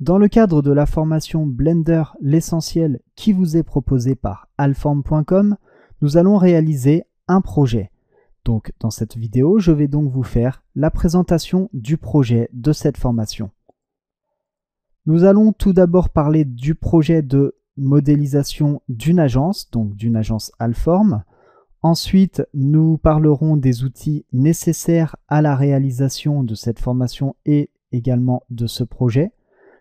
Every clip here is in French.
Dans le cadre de la formation Blender l'essentiel qui vous est proposée par Allform.com, nous allons réaliser un projet. Donc dans cette vidéo, je vais donc vous faire la présentation du projet de cette formation. Nous allons tout d'abord parler du projet de modélisation d'une agence, donc d'une agence Allform. Ensuite, nous parlerons des outils nécessaires à la réalisation de cette formation et également de ce projet.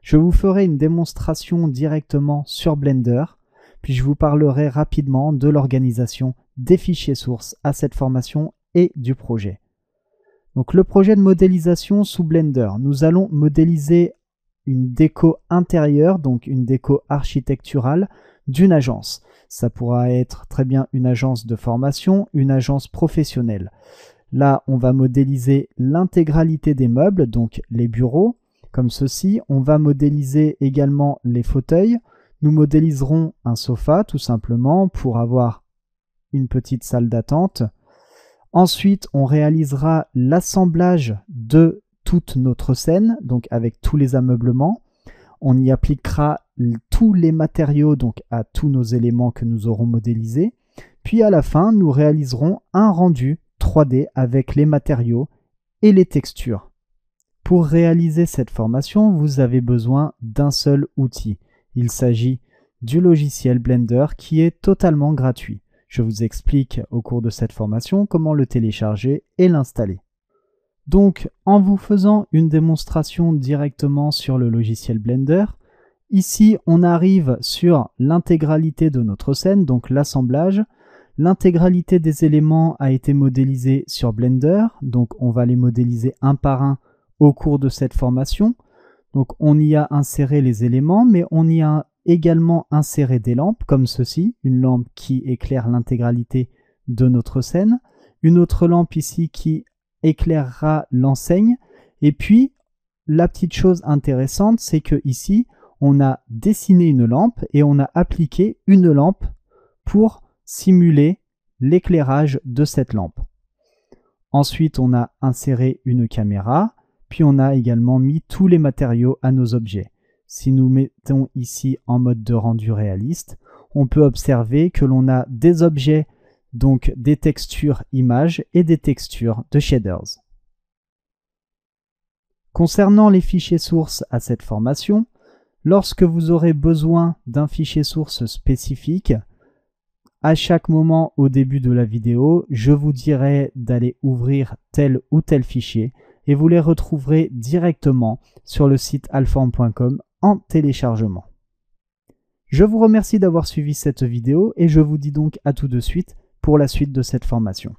Je vous ferai une démonstration directement sur Blender, puis je vous parlerai rapidement de l'organisation des fichiers sources à cette formation et du projet. Donc le projet de modélisation sous Blender, nous allons modéliser une déco intérieure, donc une déco architecturale d'une agence. Ça pourra être très bien une agence de formation, une agence professionnelle. Là, on va modéliser l'intégralité des meubles, donc les bureaux, comme ceci. On va modéliser également les fauteuils. Nous modéliserons un sofa, tout simplement, pour avoir une petite salle d'attente. Ensuite, on réalisera l'assemblage de toute notre scène, donc avec tous les ameublements. On y appliquera tous les matériaux, donc à tous nos éléments que nous aurons modélisés. Puis à la fin, nous réaliserons un rendu 3D avec les matériaux et les textures. Pour réaliser cette formation, vous avez besoin d'un seul outil. Il s'agit du logiciel Blender qui est totalement gratuit. Je vous explique au cours de cette formation comment le télécharger et l'installer. Donc, en vous faisant une démonstration directement sur le logiciel Blender, ici on arrive sur l'intégralité de notre scène, donc l'assemblage. L'intégralité des éléments a été modélisée sur Blender, donc on va les modéliser un par un au cours de cette formation. Donc on y a inséré les éléments, mais on y a également inséré des lampes comme ceci, une lampe qui éclaire l'intégralité de notre scène, une autre lampe ici qui éclairera l'enseigne, et puis la petite chose intéressante, c'est que ici on a dessiné une lampe et on a appliqué une lampe pour simuler l'éclairage de cette lampe. Ensuite, on a inséré une caméra, puis on a également mis tous les matériaux à nos objets. Si nous mettons ici en mode de rendu réaliste, on peut observer que l'on a des objets, donc des textures images et des textures de shaders. Concernant les fichiers sources à cette formation, lorsque vous aurez besoin d'un fichier source spécifique, à chaque moment au début de la vidéo, je vous dirai d'aller ouvrir tel ou tel fichier et vous les retrouverez directement sur le site allform.com en téléchargement. Je vous remercie d'avoir suivi cette vidéo et je vous dis donc à tout de suite pour la suite de cette formation.